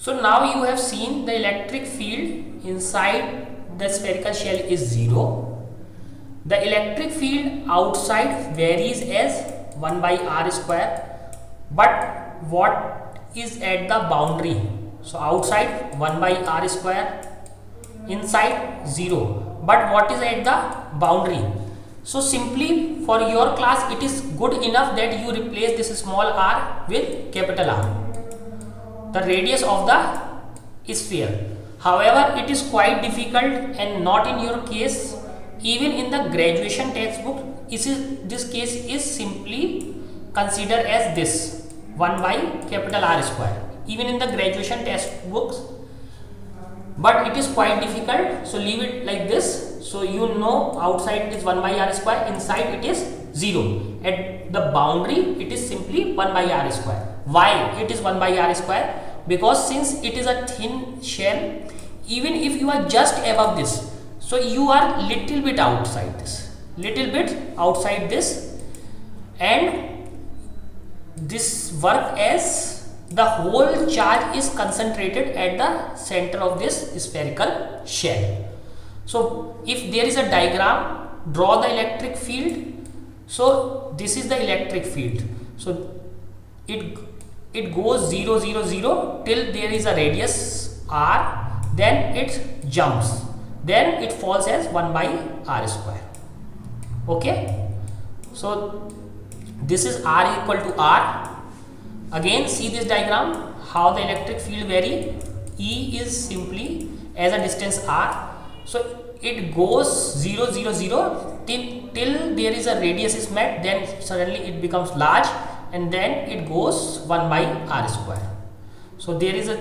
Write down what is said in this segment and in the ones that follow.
So now you have seen the electric field inside the spherical shell is 0. The electric field outside varies as 1 by r square, but what is at the boundary? So outside 1 by r square, inside 0, but what is at the boundary? So simply for your class it is good enough that you replace this small r with capital R, the radius of the sphere. However, it is quite difficult and not in your case. Even in the graduation textbook, this case is simply considered as this 1 by capital R square, even in the graduation textbooks, but it is quite difficult, so leave it like this. So you know outside it is 1 by r square, inside it is 0. At the boundary it is simply 1 by r square. Why it is 1 by r square? Because since it is a thin shell, even if you are just above this, so you are little bit outside this, and this work as the whole charge is concentrated at the center of this spherical shell. So if there is a diagram, draw the electric field. So this is the electric field. So it goes 0 0 0 till there is a radius r, then it jumps, then it falls as 1 by r square. Okay, so this is r equal to r. Again see this diagram, how the electric field vary. E is simply as a distance r, so it goes 0 0 0 till there is a radius is met, then suddenly it becomes large, and then it goes 1 by r square. So there is a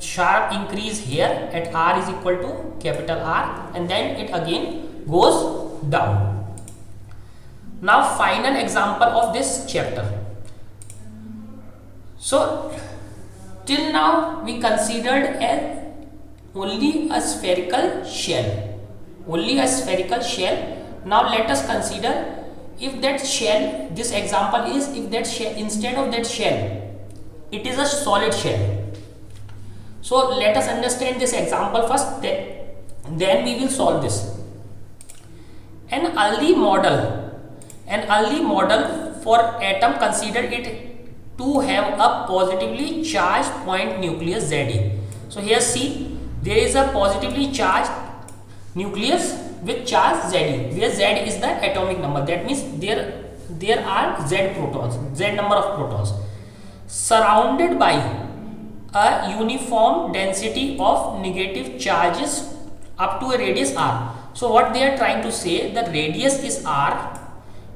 sharp increase here at r is equal to capital R, and then it again goes down. Now final example of this chapter. So till now we considered as only a spherical shell, Now let us consider if that shell, this example is if that shell, instead of that shell it is a solid shell. So let us understand this example first, then we will solve this. An early model for atom considered it to have a positively charged point nucleus Ze. So here see, there is a positively charged nucleus with charge Ze, where Z is the atomic number. That means there are Z number of protons, surrounded by a uniform density of negative charges up to a radius r. So what they are trying to say, the radius is r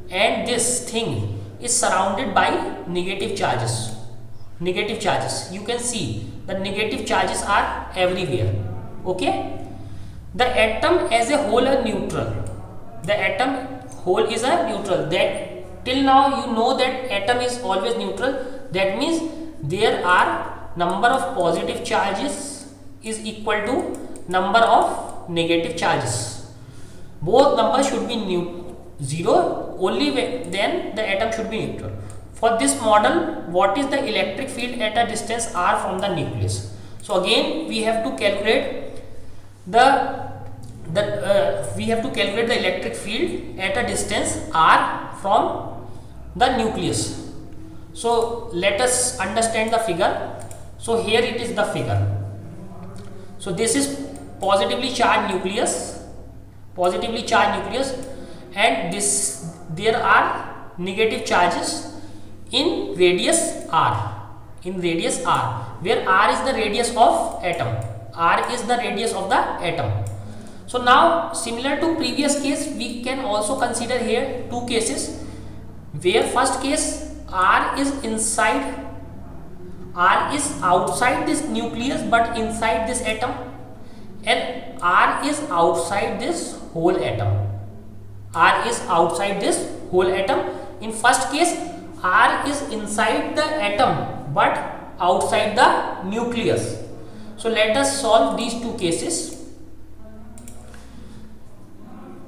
and this thing is surrounded by negative charges. You can see the negative charges are everywhere. Okay, the atom as a whole are neutral. That till now you know that atom is always neutral. That means there are number of positive charges is equal to number of negative charges. Both numbers should be 0, only then the atom should be neutral. For this model, what is the electric field at a distance r from the nucleus? So again we have to calculate the electric field at a distance r from the nucleus. So let us understand the figure. So here it is the figure. So this is positively charged nucleus, and there are negative charges in radius r, where r is the radius of atom. So now similar to previous case, we can also consider here two cases, where first case r is outside this nucleus but inside this atom, and r is outside this whole atom. In first case, r is inside the atom but outside the nucleus. So let us solve these two cases.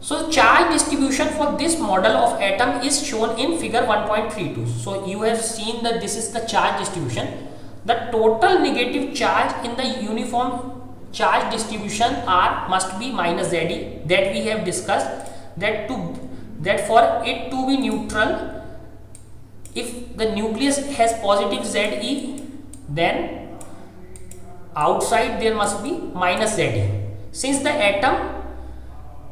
So charge distribution for this model of atom is shown in figure 1.32. So you have seen that this is the charge distribution. the total negative charge in the uniform charge distribution R must be minus ZE, that we have discussed, that for it to be neutral, if the nucleus has positive ZE, then outside there must be minus ZE. Since the atom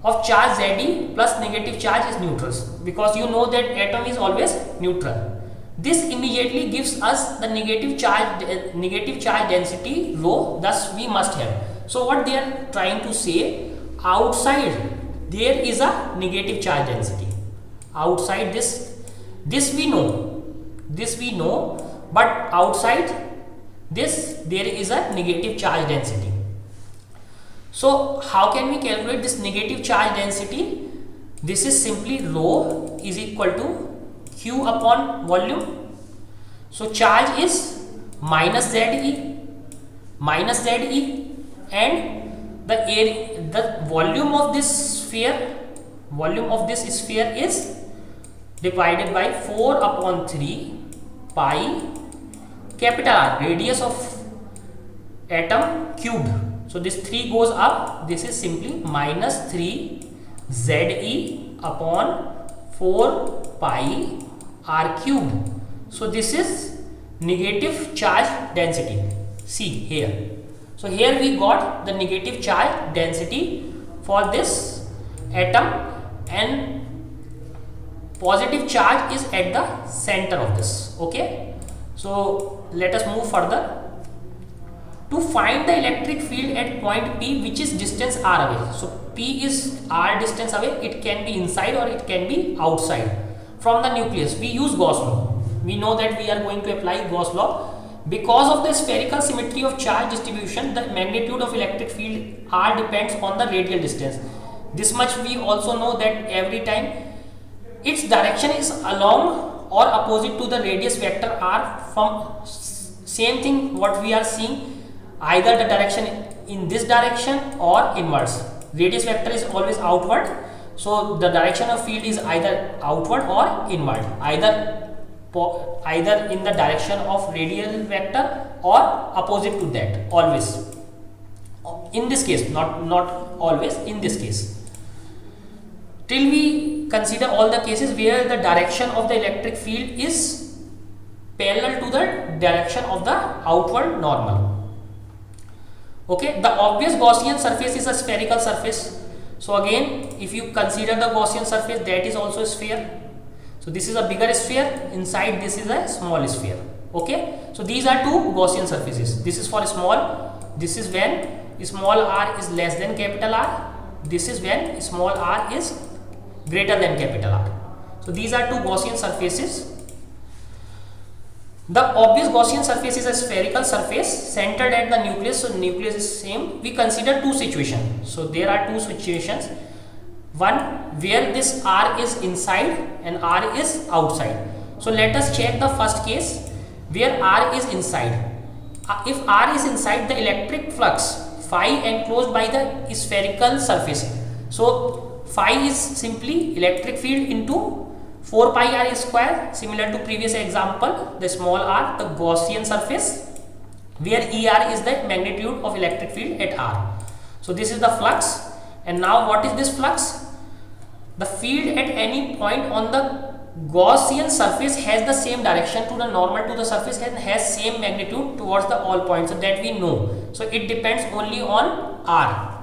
of charge ZE plus negative charge is neutral, because you know that atom is always neutral. This immediately gives us the negative charge density rho, thus we must have. So what they are trying to say, outside there is a negative charge density. Outside this we know, but outside this there is a negative charge density. So how can we calculate this negative charge density? This is simply rho is equal to Q upon volume. So charge is minus ZE, and the volume of this sphere is divided by 4 upon 3 pi capital R, radius of atom cubed. So this 3 goes up, this is simply minus 3 ZE upon 4 pi R cubed. So this is negative charge density. See here. So here we got the negative charge density for this atom, and positive charge is at the center of this. Okay. So let us move further. To find the electric field at point P, which is distance r away. So P is r distance away. It can be inside or it can be outside from the nucleus. We use Gauss law. We know that we are going to apply Gauss law. Because of the spherical symmetry of charge distribution, the magnitude of electric field r depends on the radial distance. This much we also know, that every time its direction is along or opposite to the radius vector r. From same thing what we are seeing, either the direction in this direction or inwards. Radius vector is always outward, so the direction of field is either outward or inward, either in the direction of radial vector or opposite to that, always. In this case, not always, in this case. Till we consider all the cases where the direction of the electric field is parallel to the direction of the outward normal. Okay, the obvious Gaussian surface is a spherical surface. So again, if you consider the Gaussian surface, that is also a sphere. So this is a bigger sphere, inside this is a small sphere. Okay, so these are two Gaussian surfaces. This is for small, this is when small r is less than capital R, this is when small r is greater than capital R. So these are two Gaussian surfaces. The obvious Gaussian surface is a spherical surface centered at the nucleus. So nucleus is same. We consider two situations. So there are two situations. One where this r is inside and r is outside. So let us check the first case where r is inside. If r is inside, the electric flux phi enclosed by the spherical surface. So phi is simply electric field into 4 pi r square, similar to previous example, the small r, the Gaussian surface, where Er is the magnitude of electric field at r. So this is the flux. And now what is this flux? The field at any point on the Gaussian surface has the same direction to the normal to the surface and has same magnitude towards the all points, so that we know. So it depends only on r.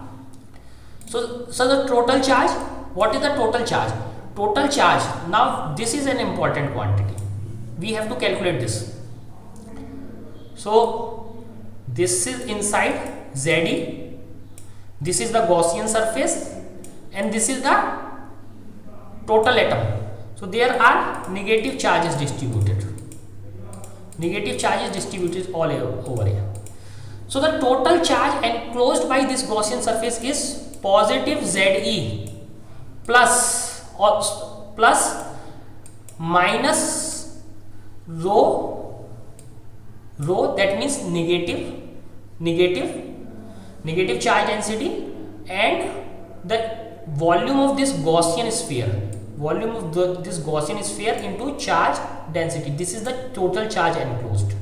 So the total charge, what is the total charge? Total charge, now this is an important quantity. We have to calculate this. So this is inside ZE, this is the Gaussian surface, and this is the total atom. So there are negative charges distributed. Negative charges distributed all over here. So the total charge enclosed by this Gaussian surface is positive ZE plus minus rho, that means negative charge density, and the volume of this Gaussian sphere, into charge density. This is the total charge enclosed.